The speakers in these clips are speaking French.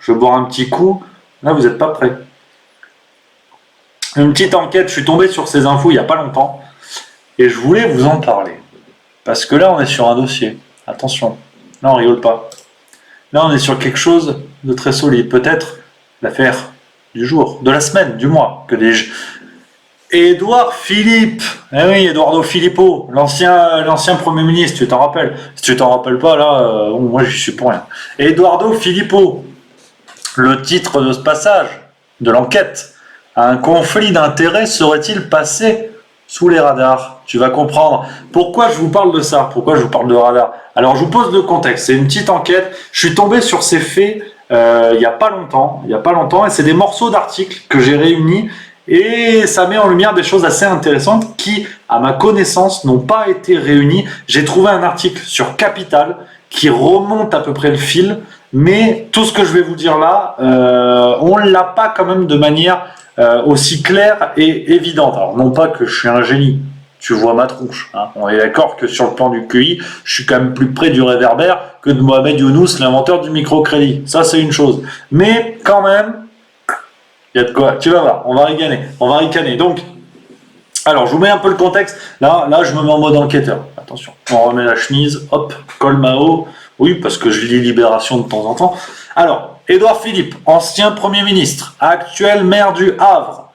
je vais boire un petit coup. Là, vous n'êtes pas prêts. Une petite enquête, je suis tombé sur ces infos il n'y a pas longtemps. Et je voulais vous en parler. Parce que là, on est sur un dossier. Attention. Là, on rigole pas. Là, on est sur quelque chose de très solide. Peut-être l'affaire du jour, de la semaine, du mois, que dis-je. Édouard Philippe. Eh oui, Eduardo Filippo, l'ancien Premier ministre, tu t'en rappelles. Si tu t'en rappelles pas, là, moi, j'y suis pour rien. Eduardo Filippo, le titre de ce passage, de l'enquête, un conflit d'intérêts serait-il passé sous les radars? Tu vas comprendre. Pourquoi je vous parle de ça? Pourquoi je vous parle de radar? Alors, je vous pose le contexte. C'est une petite enquête. Je suis tombé sur ces faits il n'y a pas longtemps. Et c'est des morceaux d'articles que j'ai réunis. Et ça met en lumière des choses assez intéressantes qui, à ma connaissance, n'ont pas été réunies. J'ai trouvé un article sur Capital qui remonte à peu près le fil. Mais tout ce que je vais vous dire là, on ne l'a pas quand même de manière aussi claire et évidente. Alors non pas que je suis un génie, tu vois ma tronche. Hein. On est d'accord que sur le plan du QI, je suis quand même plus près du réverbère que de Mohamed Younous, l'inventeur du microcrédit. Ça c'est une chose. Mais quand même, il y a de quoi. Tu vas voir, on va ricaner. Donc, alors je vous mets un peu le contexte. Là je me mets en mode enquêteur. Attention, on remet la chemise, hop, col Mao. Oui, parce que je lis Libération de temps en temps. Alors, Édouard Philippe, ancien Premier ministre, actuel maire du Havre,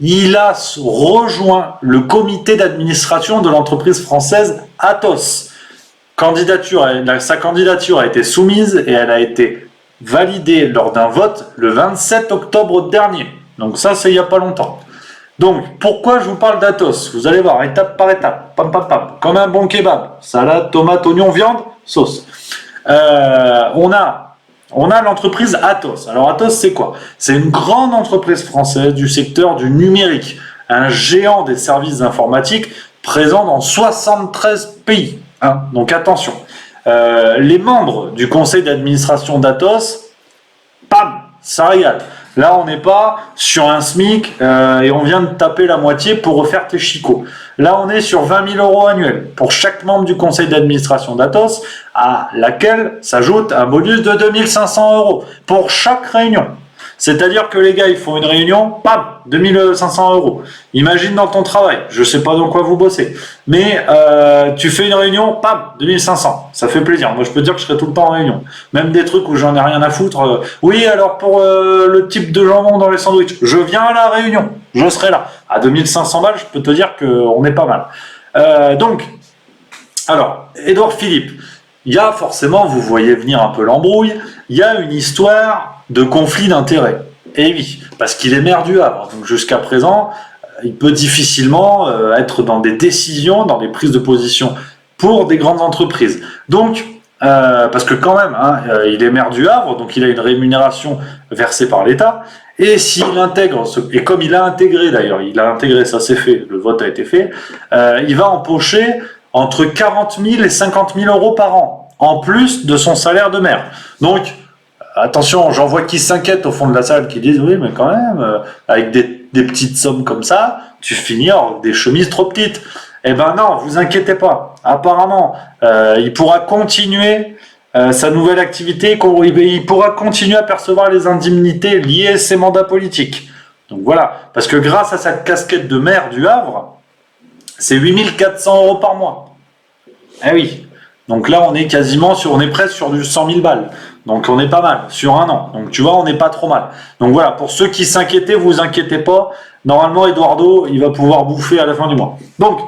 il a rejoint le comité d'administration de l'entreprise française Atos. Sa candidature a été soumise et elle a été validée lors d'un vote le 27 octobre dernier. Donc ça, c'est il n'y a pas longtemps. Donc, pourquoi je vous parle d'Atos? Vous allez voir, étape par étape, pam, pam, pam, comme un bon kebab. Salade, tomate, oignon, viande, sauce. On a l'entreprise Atos. Alors Atos, c'est quoi? C'est une grande entreprise française du secteur du numérique, un géant des services informatiques présent dans 73 pays. Hein, donc attention. Les membres du conseil d'administration d'Atos, pam, ça régale. Là, on n'est pas sur un SMIC et on vient de taper la moitié pour refaire tes chicots. Là, on est sur 20 000 euros annuels pour chaque membre du conseil d'administration d'Atos, à laquelle s'ajoute un bonus de 2500 euros pour chaque réunion. C'est-à-dire que les gars, ils font une réunion, pam, 2500 euros. Imagine dans ton travail, je sais pas dans quoi vous bossez, mais tu fais une réunion, pam, 2500. Ça fait plaisir. Moi, je peux dire que je serai tout le temps en réunion. Même des trucs où j'en ai rien à foutre. Oui, alors pour le type de jambon dans les sandwichs, je viens à la réunion, je serai là. À 2500 balles, je peux te dire qu'on est pas mal. Donc, alors, Édouard Philippe, il y a forcément, vous voyez venir un peu l'embrouille, il y a une histoire de conflit d'intérêts. Et oui, parce qu'il est maire du Havre. Donc jusqu'à présent, il peut difficilement être dans des décisions, dans des prises de position pour des grandes entreprises. Donc, parce que quand même, hein, il est maire du Havre, donc il a une rémunération versée par l'État. Et s'il intègre, et comme il a intégré d'ailleurs, ça c'est fait, le vote a été fait, il va empocher entre 40 000 et 50 000 euros par an, en plus de son salaire de maire. Donc, attention, j'en vois qui s'inquiètent au fond de la salle, qui disent oui, mais quand même, avec des petites sommes comme ça, tu finis avec des chemises trop petites. Eh ben non, vous inquiétez pas. Apparemment, il pourra continuer sa nouvelle activité, il pourra continuer à percevoir les indemnités liées à ses mandats politiques. Donc voilà, parce que grâce à sa casquette de maire du Havre, c'est 8 400 euros par mois. Eh oui. Donc là, on est presque sur du 100 000 balles. Donc on est pas mal, sur un an. Donc tu vois, on n'est pas trop mal. Donc voilà, pour ceux qui s'inquiétaient, vous inquiétez pas. Normalement, Eduardo, il va pouvoir bouffer à la fin du mois. Donc,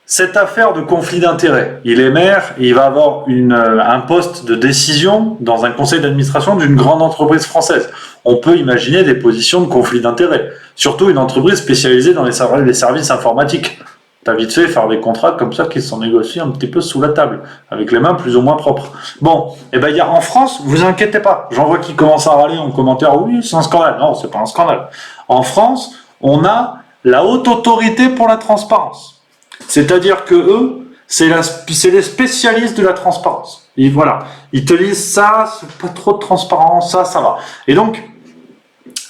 cette affaire de conflit d'intérêts, il est maire, et il va avoir un poste de décision dans un conseil d'administration d'une grande entreprise française. On peut imaginer des positions de conflit d'intérêts. Surtout une entreprise spécialisée dans les services informatiques. T'as vite fait faire des contrats comme ça qui sont négociés un petit peu sous la table, avec les mains plus ou moins propres. Bon, et ben en France, vous inquiétez pas, j'en vois qui commencent à râler en commentaire, oui, c'est un scandale. Non, c'est pas un scandale. En France, on a la haute autorité pour la transparence. C'est-à-dire que eux, c'est les spécialistes de la transparence. Et voilà, ils te disent ça, c'est pas trop de transparence, ça va. Et donc,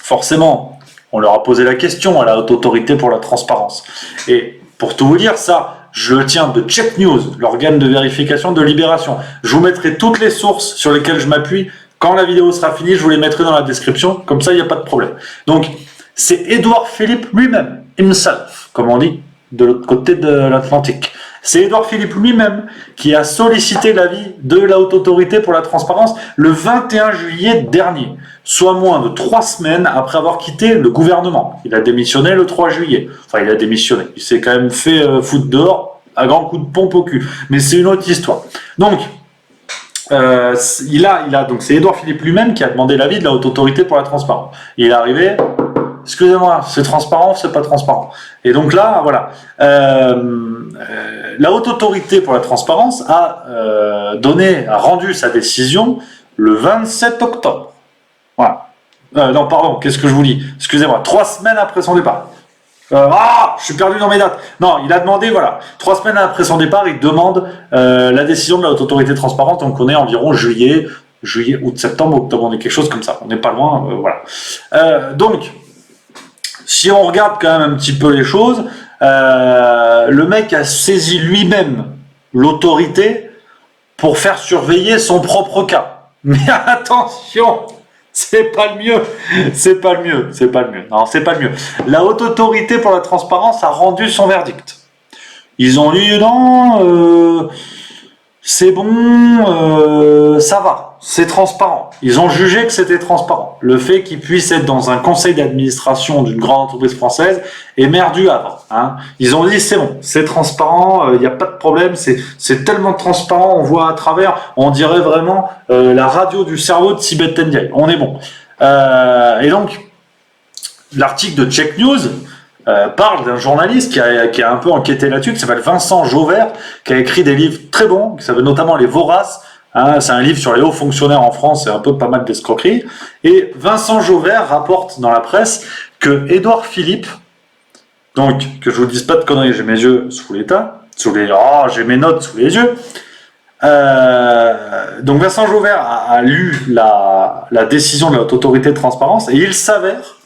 forcément, on leur a posé la question à la haute autorité pour la transparence. Et pour tout vous dire, ça, je le tiens de Check News, l'organe de vérification de Libération. Je vous mettrai toutes les sources sur lesquelles je m'appuie Quand la vidéo sera finie, je vous les mettrai dans la description, comme ça il n'y a pas de problème. Donc, c'est Édouard Philippe lui-même, himself, comme on dit, de l'autre côté de l'Atlantique. C'est Édouard Philippe lui-même qui a sollicité l'avis de la Haute Autorité pour la Transparence le 21 juillet dernier, soit moins de 3 semaines après avoir quitté le gouvernement. Il a démissionné le 3 juillet. Enfin, il a démissionné. Il s'est quand même fait foutre dehors à grands coups de pompe au cul. Mais c'est une autre histoire. Donc, donc c'est Édouard Philippe lui-même qui a demandé l'avis de la Haute Autorité pour la Transparence. Il est arrivé... Excusez-moi, c'est transparent, c'est pas transparent. Et donc là, voilà. La Haute Autorité pour la Transparence a rendu sa décision le 27 octobre. Voilà. Non, pardon, qu'est-ce que je vous dis? Excusez-moi, 3 semaines après son départ. Je suis perdu dans mes dates. Non, il a demandé, voilà, 3 semaines après son départ, il demande la décision de la Haute Autorité de Transparence, donc on est environ juillet, août, septembre, octobre, on est quelque chose comme ça. On n'est pas loin, voilà. Donc, si on regarde quand même un petit peu les choses, le mec a saisi lui-même l'autorité pour faire surveiller son propre cas. Mais attention, c'est pas le mieux. Non, c'est pas le mieux. La Haute Autorité pour la Transparence a rendu son verdict. Ils ont dit non, c'est bon, ça va, c'est transparent. Ils ont jugé que c'était transparent. Le fait qu'il puisse être dans un conseil d'administration d'une grande entreprise française est maire du Havre. Hein. Ils ont dit c'est bon, c'est transparent, il n'y a pas de problème, c'est tellement transparent, on voit à travers, on dirait vraiment la radio du cerveau de Sibeth Ndiaye. On est bon. Et donc, l'article de Check News parle d'un journaliste qui a un peu enquêté là-dessus, qui s'appelle Vincent Jauvert, qui a écrit des livres très bons, qui s'appellent notamment Les Voraces. Hein, c'est un livre sur les hauts fonctionnaires en France, c'est un peu pas mal d'escroquerie. Et Vincent Jauvert rapporte dans la presse que Édouard Philippe, donc que je vous dise pas de conneries, j'ai mes yeux j'ai mes notes sous les yeux. Donc Vincent Jauvert a lu la décision de la Haute Autorité de Transparence et il s'avère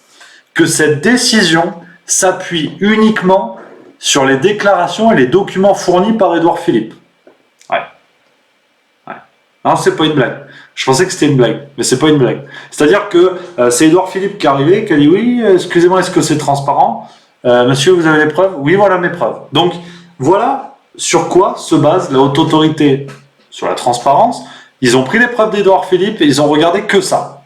que cette décision s'appuie uniquement sur les déclarations et les documents fournis par Édouard Philippe. Ouais. Non, c'est pas une blague. Je pensais que c'était une blague, mais c'est pas une blague. C'est-à-dire que c'est Édouard Philippe qui est arrivé, qui a dit oui, excusez-moi, est-ce que c'est transparent? Monsieur, vous avez les preuves? Oui, voilà mes preuves. Donc, voilà sur quoi se base la Haute Autorité sur la transparence. Ils ont pris les preuves d'Édouard Philippe et ils ont regardé que ça.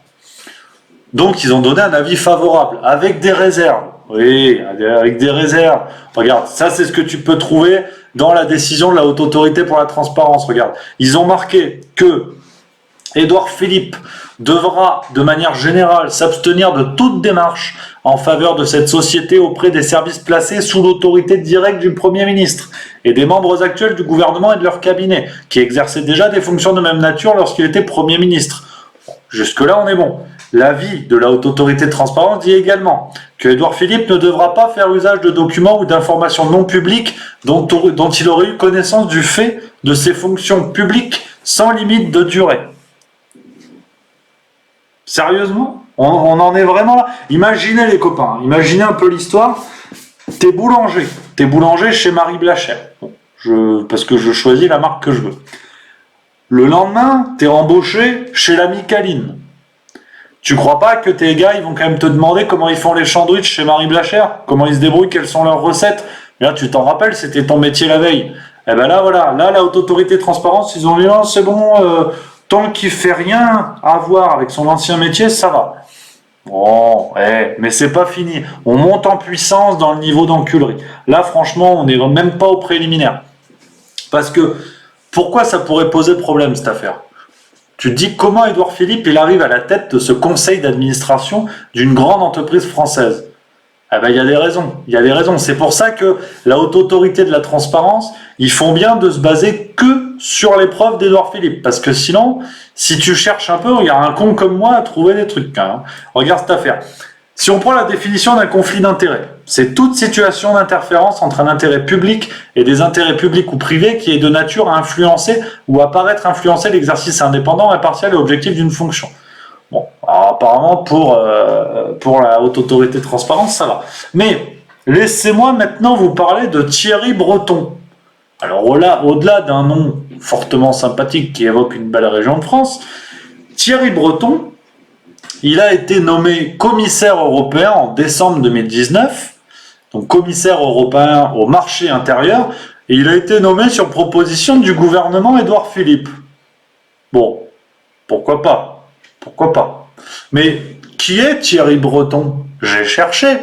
Donc, ils ont donné un avis favorable, avec des réserves. Oui, avec des réserves. Regarde, ça c'est ce que tu peux trouver dans la décision de la Haute Autorité pour la Transparence. Regarde, ils ont marqué que Édouard Philippe devra, de manière générale, s'abstenir de toute démarche en faveur de cette société auprès des services placés sous l'autorité directe du Premier ministre et des membres actuels du gouvernement et de leur cabinet, qui exerçaient déjà des fonctions de même nature lorsqu'il était Premier ministre. Jusque-là, on est bon. L'avis de la Haute Autorité de Transparence dit également que Édouard Philippe ne devra pas faire usage de documents ou d'informations non publiques dont il aurait eu connaissance du fait de ses fonctions publiques sans limite de durée. Sérieusement ? On en est vraiment là ? Imaginez les copains, imaginez un peu l'histoire. T'es boulanger chez Marie Blachère, parce que je choisis la marque que je veux. Le lendemain, t'es embauché chez l'ami Caline. Tu crois pas que tes gars, ils vont quand même te demander comment ils font les sandwichs chez Marie Blachère, comment ils se débrouillent, quelles sont leurs recettes. Et là, tu t'en rappelles, c'était ton métier la veille. Et ben là, voilà, là, la Haute Autorité de Transparence, ils ont dit, oh, c'est bon, tant qu'il fait rien à voir avec son ancien métier, ça va. Bon, mais c'est pas fini. On monte en puissance dans le niveau d'enculerie. Là, franchement, on n'est même pas au préliminaire. Parce que, pourquoi ça pourrait poser problème, cette affaire ? Tu te dis comment Édouard Philippe il arrive à la tête de ce conseil d'administration d'une grande entreprise française. Eh ben, il y a des raisons. C'est pour ça que la Haute Autorité de la Transparence, ils font bien de se baser que sur les preuves d'Édouard Philippe. Parce que sinon, si tu cherches un peu, il y a un con comme moi à trouver des trucs. Hein. Regarde cette affaire. Si on prend la définition d'un conflit d'intérêts, c'est toute situation d'interférence entre un intérêt public et des intérêts publics ou privés qui est de nature à influencer ou à paraître influencer l'exercice indépendant, impartial et objectif d'une fonction. Bon, alors apparemment pour la Haute Autorité de Transparence, ça va. Mais laissez-moi maintenant vous parler de Thierry Breton. Alors au-delà d'un nom fortement sympathique qui évoque une belle région de France, Thierry Breton, il a été nommé commissaire européen en décembre 2019, donc commissaire européen au marché intérieur, et il a été nommé sur proposition du gouvernement Édouard Philippe. Bon, pourquoi pas? Pourquoi pas? Mais qui est Thierry Breton? J'ai cherché.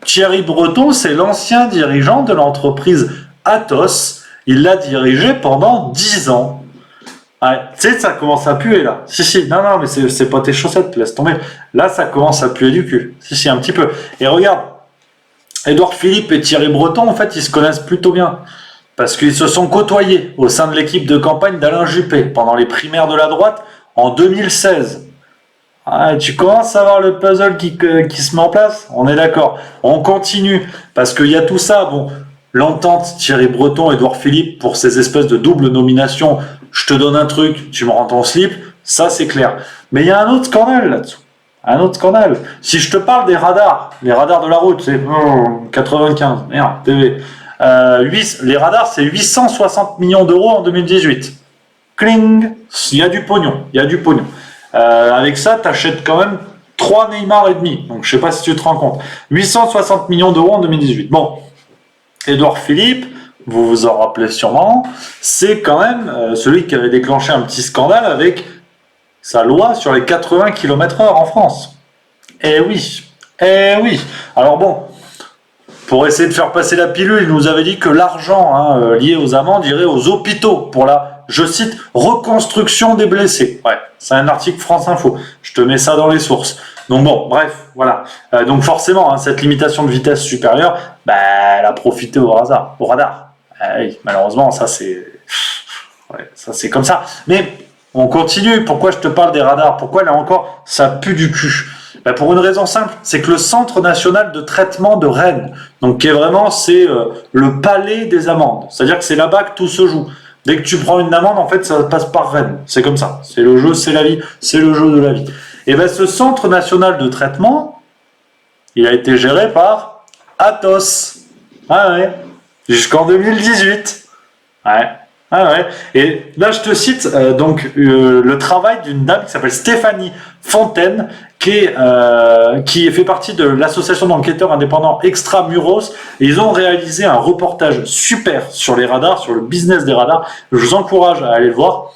Thierry Breton, c'est l'ancien dirigeant de l'entreprise Atos. Il l'a dirigé pendant 10 ans. Ouais, tu sais, ça commence à puer là. Si, non, mais c'est pas tes chaussettes, laisse tomber. Là, ça commence à puer du cul. Si, un petit peu. Et regarde, Édouard Philippe et Thierry Breton, en fait, ils se connaissent plutôt bien. Parce qu'ils se sont côtoyés au sein de l'équipe de campagne d'Alain Juppé pendant les primaires de la droite en 2016. Ah, tu commences à voir le puzzle qui se met en place? On est d'accord. On continue. Parce qu'il y a tout ça. Bon, l'entente Thierry Breton, Édouard Philippe pour ces espèces de double nominations. Je te donne un truc, tu me rends ton slip. Ça, c'est clair. Mais il y a un autre scandale là-dessous. Un autre scandale. Si je te parle des radars, les radars de la route, c'est 95. Merde, TV. Les radars, c'est 860 millions d'euros en 2018. Cling. Il y a du pognon. Avec ça, tu achètes quand même 3 Neymar et demi. Donc, je sais pas si tu te rends compte. 860 millions d'euros en 2018. Bon, Édouard Philippe, vous vous en rappelez sûrement, c'est quand même celui qui avait déclenché un petit scandale avec sa loi sur les 80 km/h en France. Eh oui. Alors bon, pour essayer de faire passer la pilule, il nous avait dit que l'argent lié aux amendes irait aux hôpitaux pour la, je cite, reconstruction des blessés. Ouais, c'est un article France Info. Je te mets ça dans les sources. Donc bon, bref, voilà. Donc forcément, cette limitation de vitesse supérieure, elle a profité au radar. Oui, malheureusement, ça c'est comme ça. Mais on continue. Pourquoi je te parle des radars? Pourquoi là encore, ça pue du cul? Pour une raison simple, c'est que le Centre national de traitement de Rennes, donc qui est vraiment, c'est le palais des amendes. C'est-à-dire que c'est là-bas que tout se joue. Dès que tu prends une amende, en fait, ça passe par Rennes. C'est comme ça. C'est le jeu, c'est la vie. C'est le jeu de la vie. Et ce Centre national de traitement, il a été géré par Atos. Ah ouais. Jusqu'en 2018. Ouais. Ah ouais. Et là, je te cite le travail d'une dame qui s'appelle Stéphanie Fontaine, qui fait partie de l'association d'enquêteurs indépendants Extramuros. Et ils ont réalisé un reportage super sur les radars, sur le business des radars. Je vous encourage à aller le voir.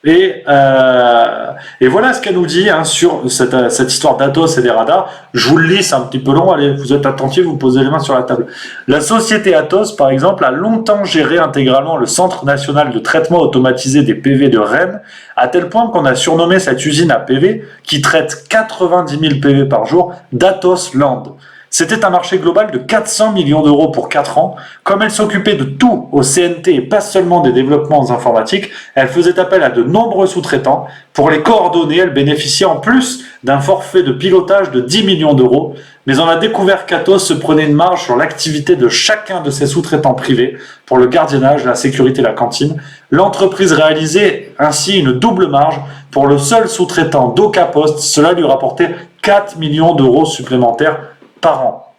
Et voilà ce qu'elle nous dit sur cette histoire d'Atos et des radars. Je vous le lis, c'est un petit peu long. Allez, vous êtes attentifs, vous posez les mains sur la table. La société Atos, par exemple, a longtemps géré intégralement le Centre national de traitement automatisé des PV de Rennes, à tel point qu'on a surnommé cette usine à PV, qui traite 90 000 PV par jour, d'Atos Land. C'était un marché global de 400 millions d'euros pour 4 ans. Comme elle s'occupait de tout au CNT et pas seulement des développements informatiques, elle faisait appel à de nombreux sous-traitants. Pour les coordonner, elle bénéficiait en plus d'un forfait de pilotage de 10 millions d'euros. Mais on a découvert qu'Atos se prenait une marge sur l'activité de chacun de ses sous-traitants privés pour le gardiennage, la sécurité et la cantine. L'entreprise réalisait ainsi une double marge. Pour le seul sous-traitant DocaPost, cela lui rapportait 4 millions d'euros supplémentaires par an.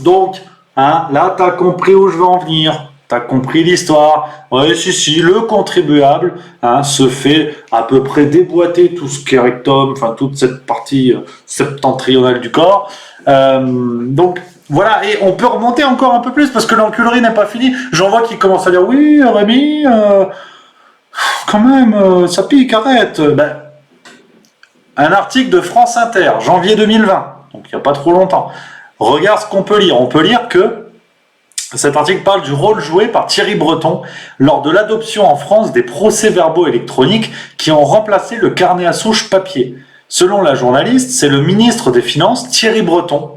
Donc, là, tu as compris où je veux en venir. Tu as compris l'histoire. Oui, si, le contribuable se fait à peu près déboîter tout ce qui est rectum, enfin toute cette partie septentrionale du corps. Donc, voilà, et on peut remonter encore un peu plus parce que l'enculerie n'est pas finie. J'en vois qui commencent à dire oui, Rémi, quand même, ça pique, arrête. Un article de France Inter, janvier 2020. Donc il n'y a pas trop longtemps. Regarde ce qu'on peut lire. On peut lire que cet article parle du rôle joué par Thierry Breton lors de l'adoption en France des procès-verbaux électroniques qui ont remplacé le carnet à souche papier. Selon la journaliste, c'est le ministre des Finances, Thierry Breton,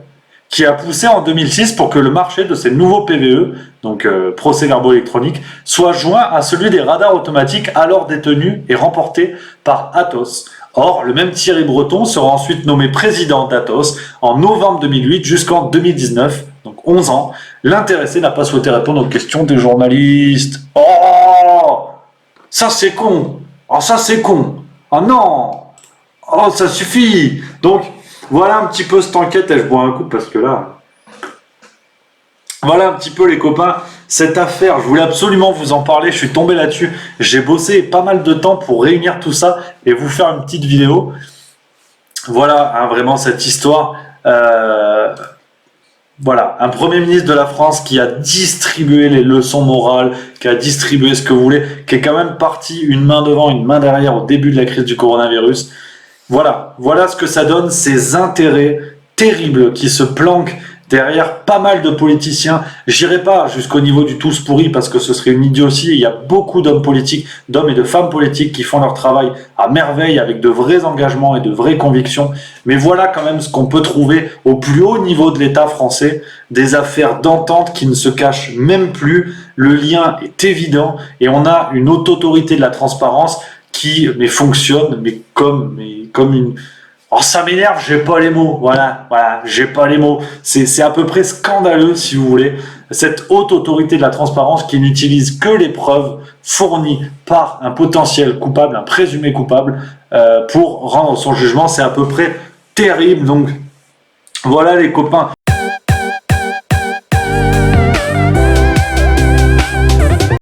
qui a poussé en 2006 pour que le marché de ces nouveaux PVE, donc procès-verbaux électroniques, soit joint à celui des radars automatiques alors détenus et remportés par Atos. Or, le même Thierry Breton sera ensuite nommé président d'Atos en novembre 2008 jusqu'en 2019, donc 11 ans. L'intéressé n'a pas souhaité répondre aux questions des journalistes. Oh, ça c'est con. Oh, ça c'est con. Oh non. Oh, ça suffit. Donc, voilà un petit peu cette enquête. Et je bois un coup parce que là, Voilà un petit peu les copains, cette affaire, je voulais absolument vous en parler, je suis tombé là-dessus, j'ai bossé pas mal de temps pour réunir tout ça et vous faire une petite vidéo. Voilà, hein, vraiment cette histoire. Voilà, un Premier ministre de la France qui a distribué les leçons morales, qui a distribué ce que vous voulez, qui est quand même parti une main devant, une main derrière au début de la crise du coronavirus. Voilà ce que ça donne, ces intérêts terribles qui se planquent derrière pas mal de politiciens. J'irai pas jusqu'au niveau du tous pourri parce que ce serait une idiotie. Il y a beaucoup d'hommes politiques, d'hommes et de femmes politiques qui font leur travail à merveille avec de vrais engagements et de vraies convictions. Mais voilà quand même ce qu'on peut trouver au plus haut niveau de l'État français, des affaires d'entente qui ne se cachent même plus. Le lien est évident et on a une haute autorité de la transparence qui fonctionne comme une. Oh, ça m'énerve, j'ai pas les mots. Voilà, j'ai pas les mots. C'est à peu près scandaleux, si vous voulez, cette haute autorité de la transparence qui n'utilise que les preuves fournies par un potentiel coupable, un présumé coupable, pour rendre son jugement. C'est à peu près terrible. Donc, voilà les copains,